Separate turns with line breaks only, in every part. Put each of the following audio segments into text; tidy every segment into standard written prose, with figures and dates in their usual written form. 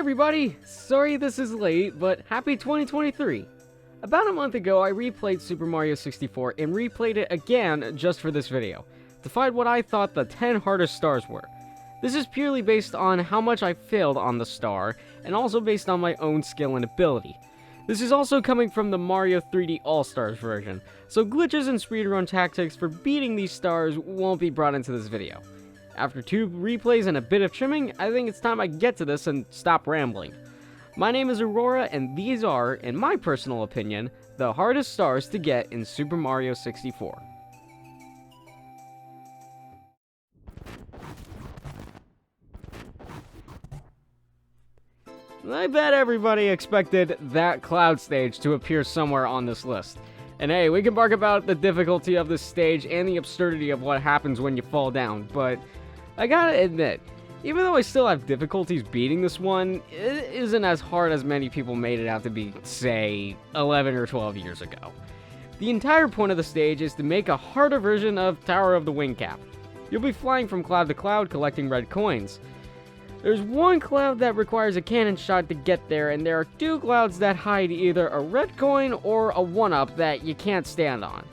everybody! Sorry this is late, but happy 2023! About a month ago, I replayed Super Mario 64 and replayed it again just for this video, to find what I thought the 10 hardest stars were. This is purely based on how much I failed on the star, and also based on my own skill and ability. This is also coming from the Mario 3D All-Stars version, so glitches and speedrun tactics for beating these stars won't be brought into this video. After 2 replays and a bit of trimming, I think it's time I get to this and stop rambling. My name is Aurora, and these are, in my personal opinion, the hardest stars to get in Super Mario 64. I bet everybody expected that cloud stage to appear somewhere on this list. And hey, we can bark about the difficulty of this stage and the absurdity of what happens when you fall down, but I gotta admit, even though I still have difficulties beating this one, it isn't as hard as many people made it out to be, say, 11 or 12 years ago. The entire point of the stage is to make a harder version of Tower of the Wing Cap. You'll be flying from cloud to cloud collecting red coins. There's one cloud that requires a cannon shot to get there, and there are 2 clouds that hide either a red coin or a 1-up that you can't stand on.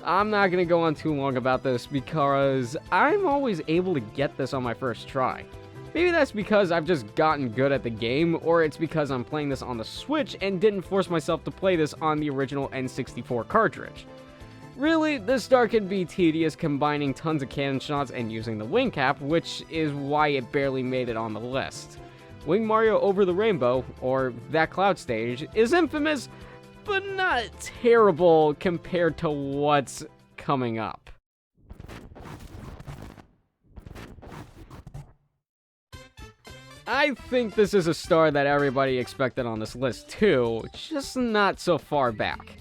I'm not going to go on too long about this because I'm always able to get this on my first try. Maybe that's because I've just gotten good at the game, or it's because I'm playing this on the Switch and didn't force myself to play this on the original N64 cartridge. Really, this star can be tedious combining tons of cannon shots and using the wing cap, which is why it barely made it on the list. Wing Mario Over the Rainbow, or that cloud stage, is infamous, but not terrible compared to what's coming up. I think this is a star that everybody expected on this list too, just not so far back.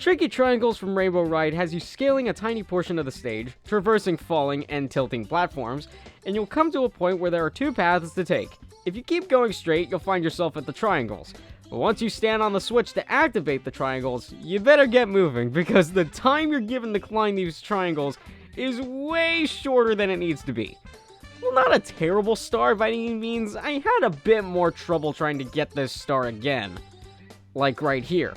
Tricky Triangles from Rainbow Ride has you scaling a tiny portion of the stage, traversing falling and tilting platforms, and you'll come to a point where there are 2 paths to take. If you keep going straight, you'll find yourself at the triangles. But once you stand on the switch to activate the triangles, you better get moving, because the time you're given to climb these triangles is way shorter than it needs to be. Well, not a terrible star by any means. I had a bit more trouble trying to get this star again, like right here.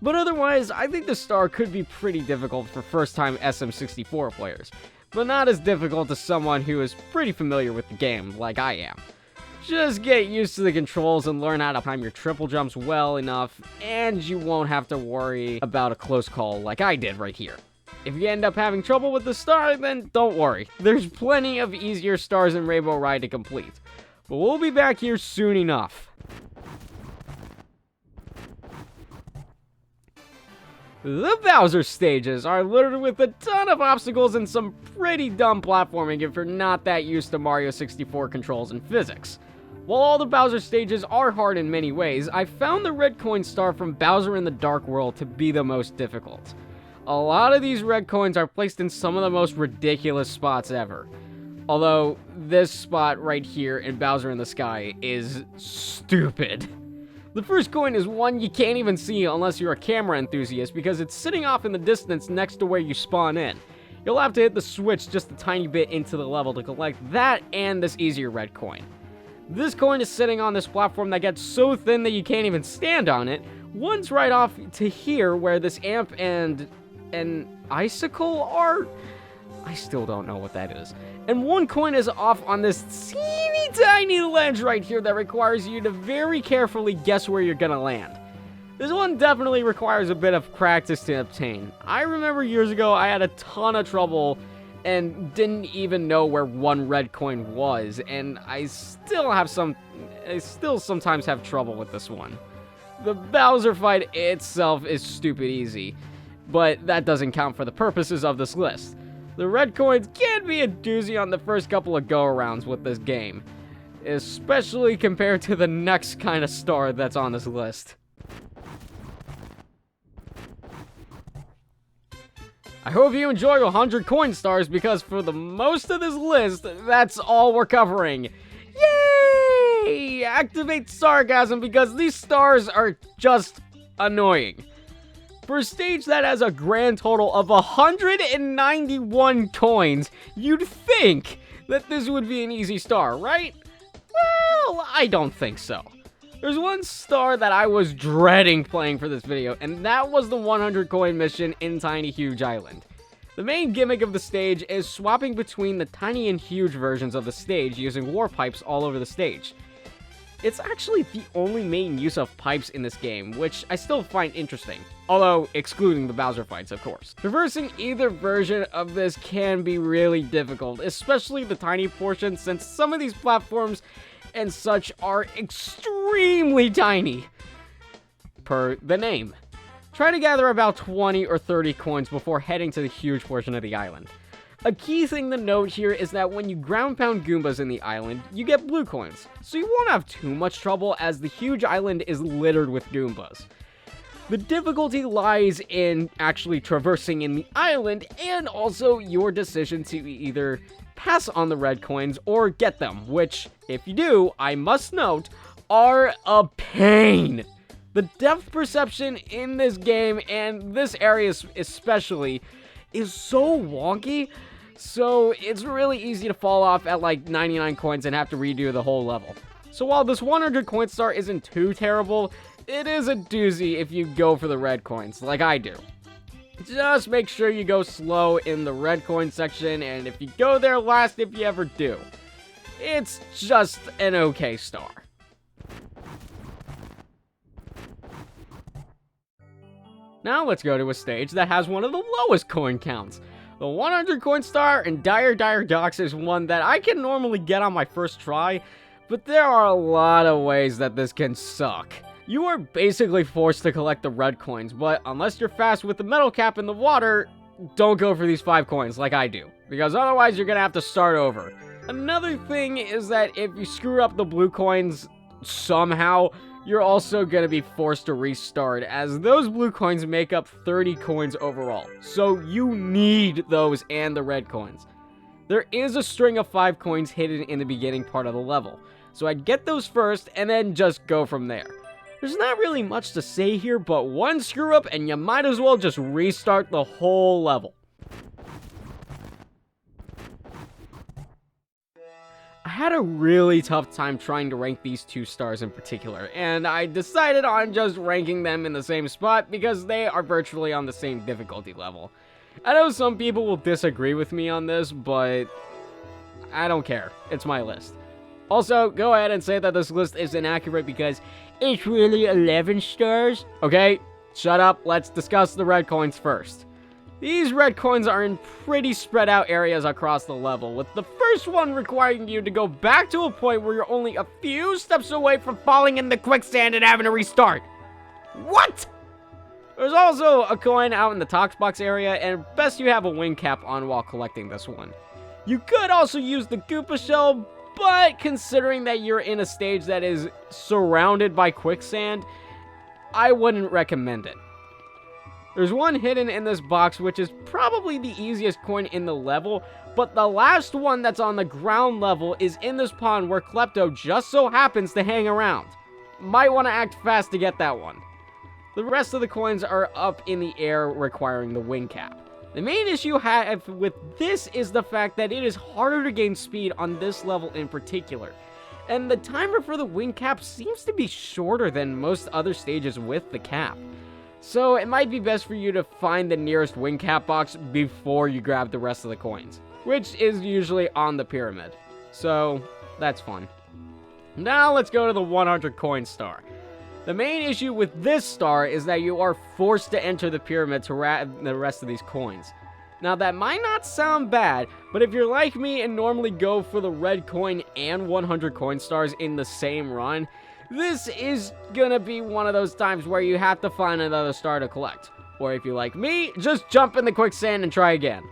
But otherwise, I think the star could be pretty difficult for first-time SM64 players, but not as difficult to someone who is pretty familiar with the game, like I am. Just get used to the controls and learn how to time your triple jumps well enough, and you won't have to worry about a close call like I did right here. If you end up having trouble with the star, then don't worry. There's plenty of easier stars in Rainbow Ride to complete. But we'll be back here soon enough. The Bowser stages are littered with a ton of obstacles and some pretty dumb platforming if you're not that used to Mario 64 controls and physics. While all the Bowser stages are hard in many ways, I found the red coin star from Bowser in the Dark World to be the most difficult. A lot of these red coins are placed in some of the most ridiculous spots ever. Although, this spot right here in Bowser in the Sky is stupid. The first coin is one you can't even see unless you're a camera enthusiast because it's sitting off in the distance next to where you spawn in. You'll have to hit the switch just a tiny bit into the level to collect that and this easier red coin. This coin is sitting on this platform that gets so thin that you can't even stand on it. One's right off to here where this amp and an icicle are? I still don't know what that is. And one coin is off on this teeny tiny ledge right here that requires you to very carefully guess where you're gonna land. This one definitely requires a bit of practice to obtain. I remember years ago I had a ton of trouble and didn't even know where one red coin was, and I still sometimes have trouble with this one. The Bowser fight itself is stupid easy, but that doesn't count for the purposes of this list. The red coins can be a doozy on the first couple of go-arounds with this game, especially compared to the next kind of star that's on this list. I hope you enjoy 100 coin stars because for the most of this list, that's all we're covering. Yay! Activate sarcasm because these stars are just annoying. For a stage that has a grand total of 191 coins, you'd think that this would be an easy star, right? Well, I don't think so. There's one star that I was dreading playing for this video, and that was the 100 coin mission in Tiny Huge Island. The main gimmick of the stage is swapping between the tiny and huge versions of the stage using war pipes all over the stage. It's actually the only main use of pipes in this game, which I still find interesting. Although, excluding the Bowser fights, of course. Traversing either version of this can be really difficult, especially the tiny portion, since some of these platforms and such are extremely tiny, per the name. Try to gather about 20 or 30 coins before heading to the huge portion of the island. A key thing to note here is that when you ground pound Goombas in the island, you get blue coins, so you won't have too much trouble as the huge island is littered with Goombas. The difficulty lies in actually traversing in the island and also your decision to either pass on the red coins or get them, which, if you do, I must note, are a pain. The depth perception in this game, and this area especially, is so wonky, so it's really easy to fall off at like 99 coins and have to redo the whole level. So while this 100 coin star isn't too terrible, it is a doozy if you go for the red coins, like I do. Just make sure you go slow in the red coin section, and if you go there last if you ever do. It's just an okay star. Now let's go to a stage that has one of the lowest coin counts. The 100 coin star in Dire Docks is one that I can normally get on my first try, but there are a lot of ways that this can suck. You are basically forced to collect the red coins, but unless you're fast with the metal cap in the water, don't go for these 5 coins like I do, because otherwise you're gonna have to start over. Another thing is that if you screw up the blue coins somehow, you're also gonna be forced to restart, as those blue coins make up 30 coins overall, so you need those and the red coins. There is a string of 5 coins hidden in the beginning part of the level, so I'd get those first and then just go from there. There's not really much to say here, but one screw up and you might as well just restart the whole level. I had a really tough time trying to rank these 2 stars in particular, and I decided on just ranking them in the same spot because they are virtually on the same difficulty level. I know some people will disagree with me on this, but I don't care. It's my list. Also, go ahead and say that this list is inaccurate because it's really 11 stars. Okay, shut up. Let's discuss the red coins first. These red coins are in pretty spread out areas across the level, with the first one requiring you to go back to a point where you're only a few steps away from falling in the quicksand and having to restart. What? There's also a coin out in the tock box area, and best you have a wing cap on while collecting this one. You could also use the Koopa shell, but considering that you're in a stage that is surrounded by quicksand, I wouldn't recommend it. There's one hidden in this box, which is probably the easiest coin in the level, but the last one that's on the ground level is in this pond where Klepto just so happens to hang around. Might want to act fast to get that one. The rest of the coins are up in the air, requiring the wing cap. The main issue I have with this is the fact that it is harder to gain speed on this level in particular, and the timer for the wing cap seems to be shorter than most other stages with the cap. So it might be best for you to find the nearest wing cap box before you grab the rest of the coins, which is usually on the pyramid. So that's fun. Now let's go to the 100 coin star. The main issue with this star is that you are forced to enter the pyramid to grab the rest of these coins. Now that might not sound bad, but if you're like me and normally go for the red coin and 100 coin stars in the same run, this is gonna be one of those times where you have to find another star to collect. Or if you're like me, just jump in the quicksand and try again.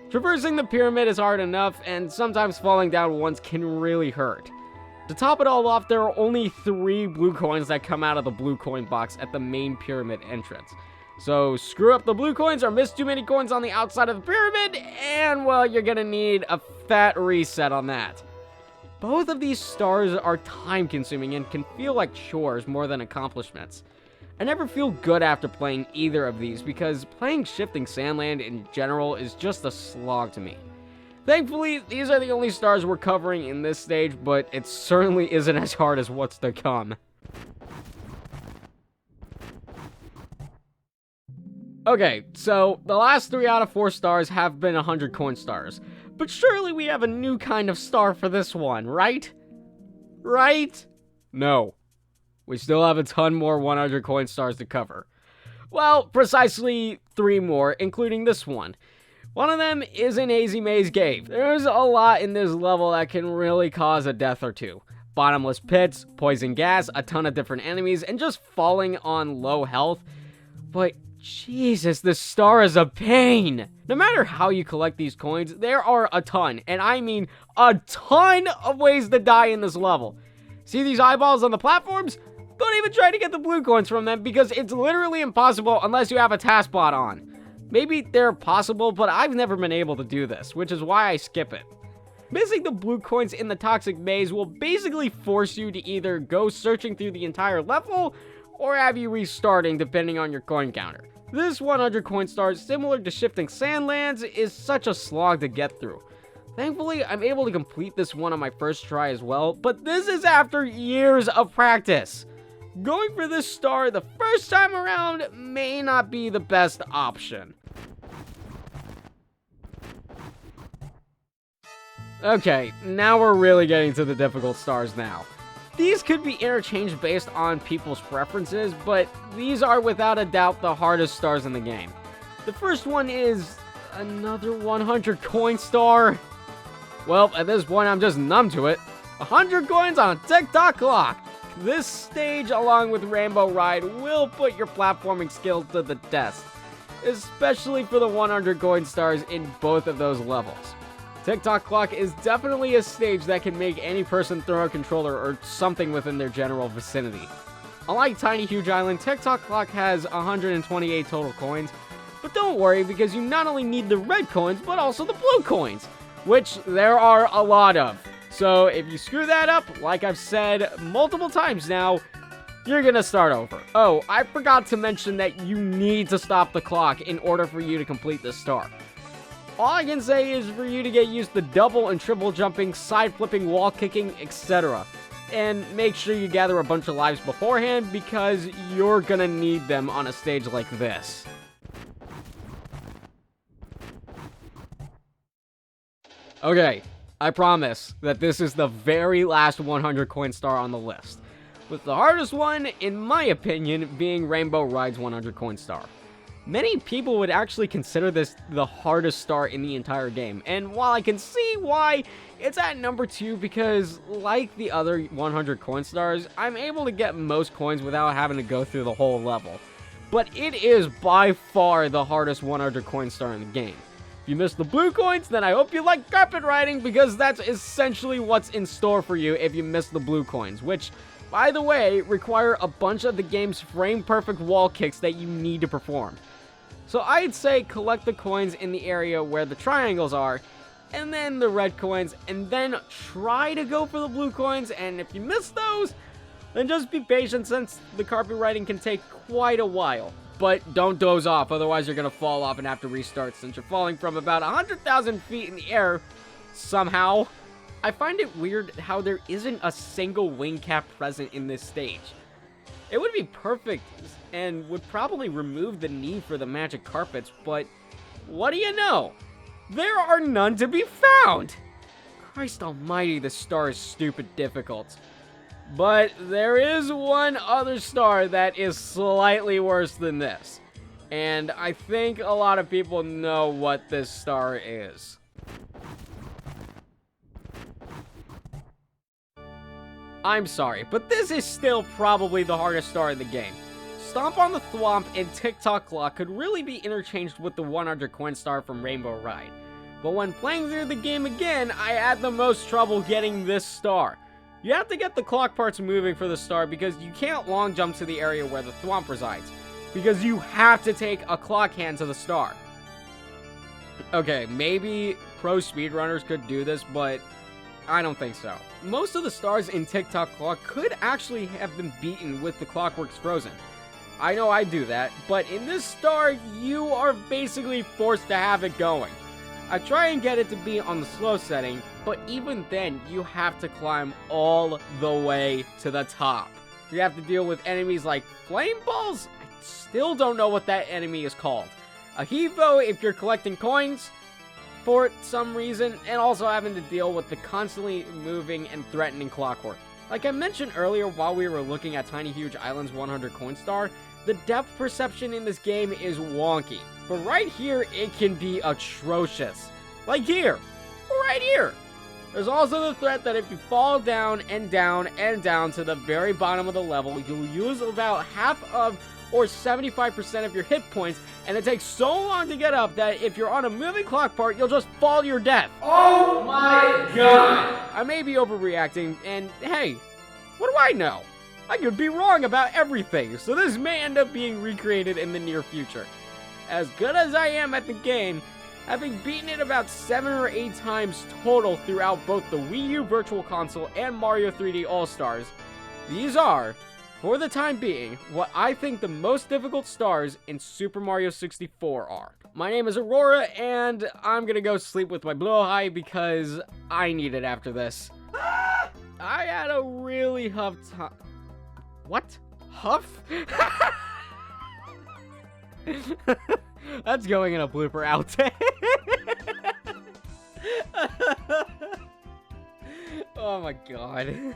Traversing the pyramid is hard enough, and sometimes falling down once can really hurt. To top it all off, there are only 3 blue coins that come out of the blue coin box at the main pyramid entrance. So screw up the blue coins or miss too many coins on the outside of the pyramid, and well, you're gonna need a fat reset on that. Both of these stars are time consuming and can feel like chores more than accomplishments. I never feel good after playing either of these because playing Shifting Sandland in general is just a slog to me. Thankfully, these are the only stars we're covering in this stage, but it certainly isn't as hard as what's to come. Okay, so the last 3 out of 4 stars have been 100 coin stars. But surely we have a new kind of star for this one, right? Right? No. We still have a ton more 100 coin stars to cover. Well, precisely 3 more, including this one. One of them is in Hazy Maze Cave. There's a lot in this level that can really cause a death or two. Bottomless pits, poison gas, a ton of different enemies, and just falling on low health. But Jesus, this star is a pain! No matter how you collect these coins, there are a ton, and I mean a ton of ways to die in this level. See these eyeballs on the platforms? Don't even try to get the blue coins from them because it's literally impossible unless you have a task bot on. Maybe they're possible, but I've never been able to do this, which is why I skip it. Missing the blue coins in the toxic maze will basically force you to either go searching through the entire level or have you restarting depending on your coin counter. This 100 coin stars, similar to shifting sandlands, is such a slog to get through. Thankfully, I'm able to complete this one on my first try as well, but this is after years of practice. Going for this star the first time around may not be the best option. Okay, now we're really getting to the difficult stars now. These could be interchanged based on people's preferences, but these are without a doubt the hardest stars in the game. The first one is another 100 coin star. Well, at this point I'm just numb to it. 100 coins on a tick-tock clock. This stage, along with Rainbow Ride, will put your platforming skills to the test, especially for the 100 coin stars in both of those levels. Tick-tock clock is definitely a stage that can make any person throw a controller or something within their general vicinity. Unlike Tiny Huge Island, Tick-tock clock has 128 total coins, but don't worry because you not only need the red coins, but also the blue coins, which there are a lot of. So if you screw that up, like I've said multiple times now, you're gonna start over. Oh, I forgot to mention that you need to stop the clock in order for you to complete this star. All I can say is for you to get used to double and triple jumping, side flipping, wall kicking, etc. And make sure you gather a bunch of lives beforehand because you're gonna need them on a stage like this. Okay, I promise that this is the very last 100 coin star on the list, with the hardest one, in my opinion, being Rainbow Ride's 100 coin star. Many people would actually consider this the hardest star in the entire game, and while I can see why, it's at number 2 because, like the other 100 coin stars, I'm able to get most coins without having to go through the whole level. But it is by far the hardest 100 coin star in the game. If you missed the blue coins, then I hope you like carpet riding because that's essentially what's in store for you if you miss the blue coins, which, by the way, require a bunch of the game's frame-perfect wall kicks that you need to perform. So I'd say collect the coins in the area where the triangles are, and then the red coins, and then try to go for the blue coins, and if you miss those, then just be patient since the carpet riding can take quite a while. But don't doze off, otherwise you're going to fall off and have to restart since you're falling from about 100,000 feet in the air somehow. I find it weird how there isn't a single wing cap present in this stage. It would be perfect and would probably remove the need for the magic carpets, but what do you know? There are none to be found! Christ almighty, this star is stupid difficult. But there is one other star that is slightly worse than this. And I think a lot of people know what this star is. I'm sorry, but this is still probably the hardest star in the game. Stomp on the Thwomp and Tick-tock clock could really be interchanged with the 100 coin star from Rainbow Ride. But when playing through the game again, I had the most trouble getting this star. You have to get the clock parts moving for the star because you can't long jump to the area where the Thwomp resides, because you have to take a clock hand to the star. Okay, maybe pro speedrunners could do this, but I don't think so. Most of the stars in Tick-tock clock could actually have been beaten with the clockworks frozen. I know I do that, but in this star, you are basically forced to have it going. I try and get it to be on the slow setting, but even then, you have to climb all the way to the top. You have to deal with enemies like flame balls? I still don't know what that enemy is called. A Hevo if you're collecting coins for some reason, and also having to deal with the constantly moving and threatening Clockwork. Like I mentioned earlier while we were looking at Tiny Huge Island's 100 coin star, the depth perception in this game is wonky. But right here, it can be atrocious. Like here, right here. There's also the threat that if you fall down and down and down to the very bottom of the level, you'll use about half of or 75% of your hit points, and it takes so long to get up that if you're on a moving clock part, you'll just fall to your death. Oh my god! I may be overreacting, and hey, what do I know? I could be wrong about everything, so this may end up being recreated in the near future. As good as I am at the game, having beaten it about 7 or 8 times total throughout both the Wii U Virtual Console and Mario 3D All-Stars, these are, for the time being, what I think the most difficult stars in Super Mario 64 are. My name is Aurora, and I'm gonna go sleep with my blowhigh because I need it after this. I had a really tough time. What? Huff? That's going in a blooper outtake. Oh my god.